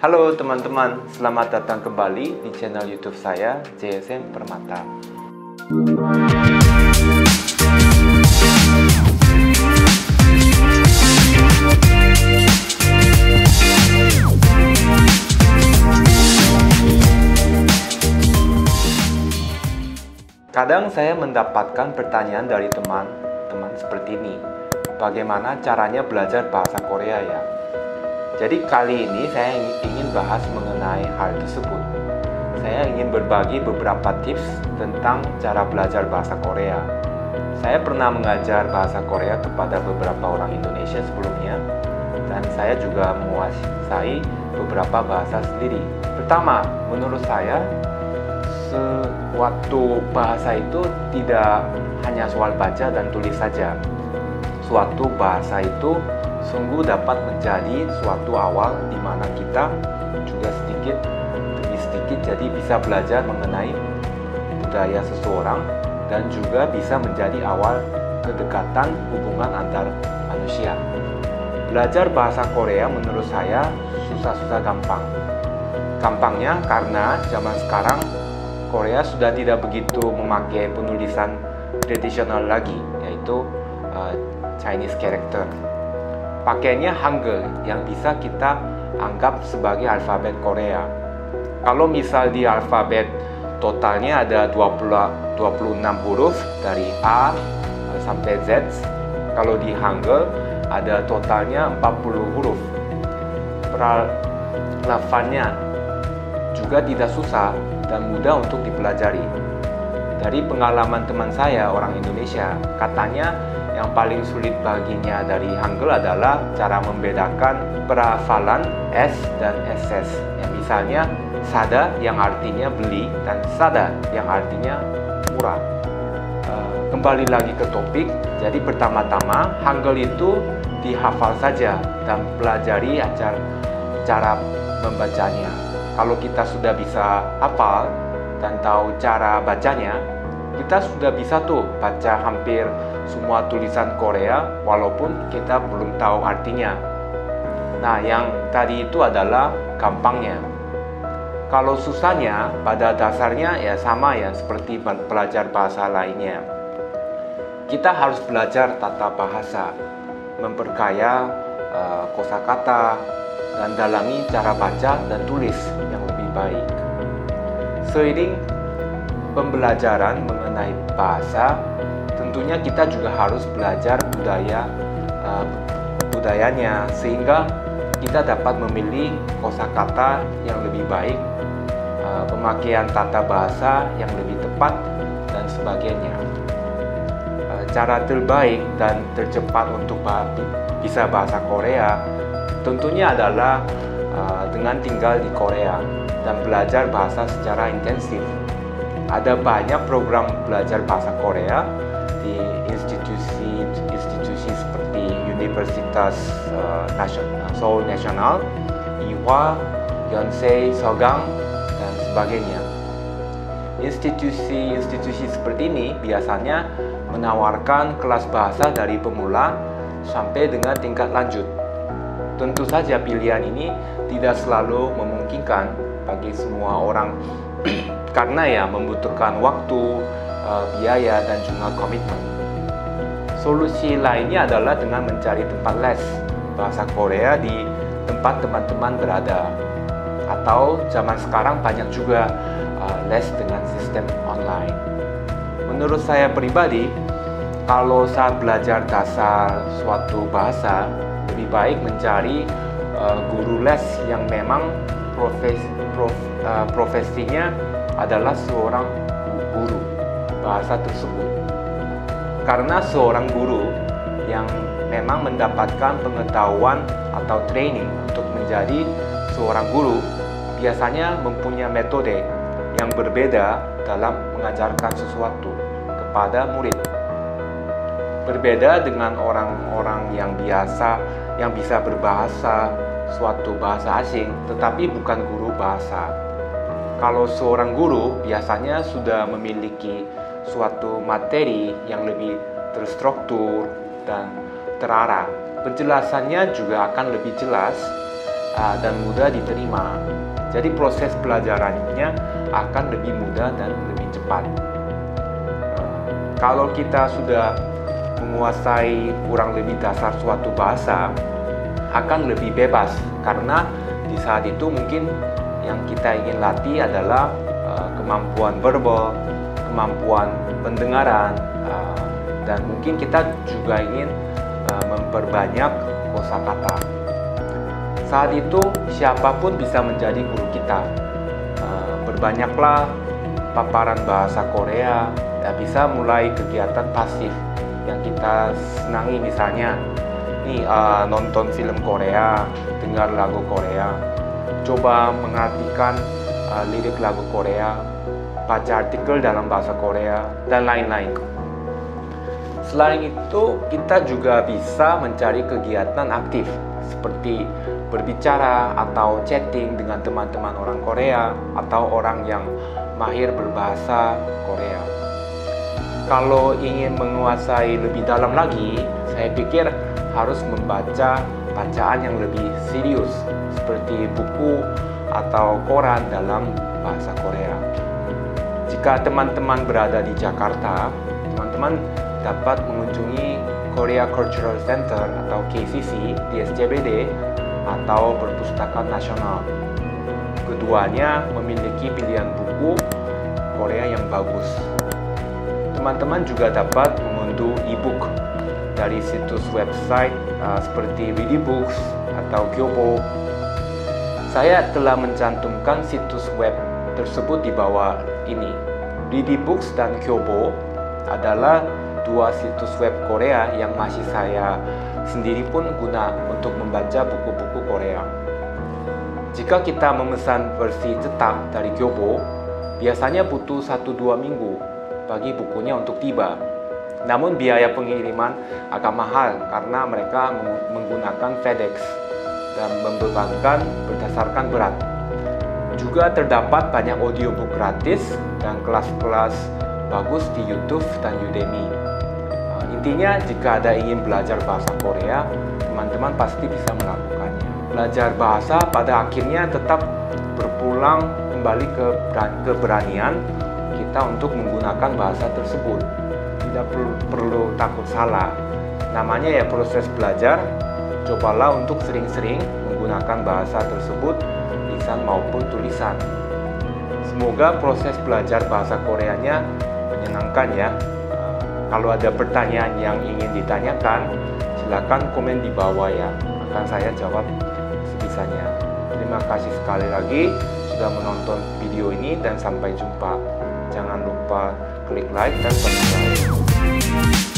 Halo teman-teman, selamat datang kembali di channel YouTube saya, JSM Permata. Kadang saya mendapatkan pertanyaan dari teman-teman seperti ini. Bagaimana caranya belajar bahasa Korea ya? Jadi kali ini saya ingin bahas mengenai hal tersebut. Saya ingin berbagi beberapa tips tentang cara belajar bahasa Korea. Saya pernah mengajar bahasa Korea kepada beberapa orang Indonesia sebelumnya, dan saya juga menguasai beberapa bahasa sendiri. Pertama, menurut saya, suatu bahasa itu tidak hanya soal baca dan tulis saja. Suatu bahasa itu sungguh dapat menjadi suatu awal di mana kita juga sedikit demi sedikit jadi bisa belajar mengenai budaya seseorang dan juga bisa menjadi awal kedekatan hubungan antar manusia. Belajar bahasa Korea menurut saya susah-susah gampang. Gampangnya karena zaman sekarang Korea sudah tidak begitu memakai penulisan tradisional lagi, yaitu Chinese character. Pakainya Hangul yang bisa kita anggap sebagai alfabet Korea. Kalau misal di alfabet totalnya ada 26 huruf dari A sampai Z. Kalau di Hangul ada totalnya 40 huruf. Pelafalannya juga tidak susah dan mudah untuk dipelajari. Dari pengalaman teman saya orang Indonesia, katanya yang paling sulit baginya dari Hangul adalah cara membedakan pelafalan S dan SS. Yang misalnya sada yang artinya beli dan sada yang artinya murah. Kembali lagi ke topik. Jadi pertama-tama Hangul itu dihafal saja dan pelajari cara membacanya. Kalau kita sudah bisa hafal dan tahu cara bacanya, kita sudah bisa tuh baca hampir semua tulisan Korea walaupun kita belum tahu artinya. Nah, yang tadi itu adalah gampangnya. Kalau susahnya pada dasarnya ya sama ya seperti belajar bahasa lainnya. Kita harus belajar tata bahasa, memperkaya kosakata, dan dalami cara baca dan tulis yang lebih baik. Seiring pembelajaran mengenai bahasa, tentunya kita juga harus belajar budayanya sehingga kita dapat memilih kosakata yang lebih baik, pemakaian tata bahasa yang lebih tepat, dan sebagainya. Cara terbaik dan tercepat untuk bisa bahasa Korea tentunya adalah dengan tinggal di Korea dan belajar bahasa secara intensif. Ada banyak program belajar bahasa Korea di institusi seperti Universitas Seoul National, Ewha, Yonsei, Sogang, dan sebagainya. Institusi seperti ini biasanya menawarkan kelas bahasa dari pemula sampai dengan tingkat lanjut. Tentu saja pilihan ini tidak selalu memungkinkan bagi semua orang karena ya membutuhkan waktu, biaya, dan juga komitmen. Solusi lainnya adalah dengan mencari tempat les bahasa Korea di tempat teman-teman berada. Atau zaman sekarang banyak juga les dengan sistem online. Menurut saya pribadi, kalau saat belajar dasar suatu bahasa, lebih baik mencari guru les yang memang profesinya adalah seorang guru bahasa tersebut. Karena seorang guru yang memang mendapatkan pengetahuan atau training untuk menjadi seorang guru biasanya mempunyai metode yang berbeda dalam mengajarkan sesuatu kepada murid. Berbeda dengan orang-orang yang bisa berbahasa suatu bahasa asing tetapi bukan guru bahasa. Kalau seorang guru biasanya sudah memiliki suatu materi yang lebih terstruktur dan terarah. Penjelasannya juga akan lebih jelas dan mudah diterima. Jadi proses pelajarannya akan lebih mudah dan lebih cepat. Kalau kita sudah menguasai kurang lebih dasar suatu bahasa, akan lebih bebas, karena di saat itu mungkin yang kita ingin latih adalah kemampuan verbal, kemampuan pendengaran, dan mungkin kita juga ingin memperbanyak kosakata. Saat itu siapapun bisa menjadi guru kita. Berbanyaklah paparan bahasa Korea, ya bisa mulai kegiatan pasif yang kita senangi, misalnya nonton film Korea, dengar lagu Korea, coba mengartikan lirik lagu Korea, baca artikel dalam bahasa Korea, dan lain-lain. Selain itu, kita juga bisa mencari kegiatan aktif seperti berbicara atau chatting dengan teman-teman orang Korea atau orang yang mahir berbahasa Korea. Kalau ingin menguasai lebih dalam lagi, saya pikir harus membaca bacaan yang lebih serius seperti buku atau koran dalam bahasa Korea. Jika teman-teman berada di Jakarta, teman-teman dapat mengunjungi Korea Cultural Center atau KCC di SCBD atau Perpustakaan Nasional. Keduanya memiliki pilihan buku Korea yang bagus. Teman-teman juga dapat mengunduh e-book dari situs website seperti Vidibooks atau Kyobo. Saya telah mencantumkan situs web tersebut di bawah ini. Vidibooks dan Kyobo adalah dua situs web Korea yang masih saya sendiri pun guna untuk membaca buku-buku Korea. Jika kita memesan versi cetak dari Kyobo, biasanya butuh 1-2 minggu bagi bukunya untuk tiba. Namun biaya pengiriman agak mahal karena mereka menggunakan FedEx dan membebankan berdasarkan berat. Juga terdapat banyak audiobook gratis dan kelas-kelas bagus di YouTube dan Udemy. Intinya, jika ada ingin belajar bahasa Korea, teman-teman pasti bisa melakukannya. Belajar bahasa pada akhirnya tetap berpulang kembali ke keberanian kita untuk menggunakan bahasa tersebut. Tidak perlu takut salah. Namanya ya proses belajar. Cobalah untuk sering-sering menggunakan bahasa tersebut, lisan maupun tulisan. Semoga proses belajar bahasa Koreanya menyenangkan ya. Kalau ada pertanyaan yang ingin ditanyakan, silakan komen di bawah ya. Akan saya jawab sebisanya. Terima kasih sekali lagi sudah menonton video ini dan sampai jumpa. Jangan lupa klik like dan subscribe.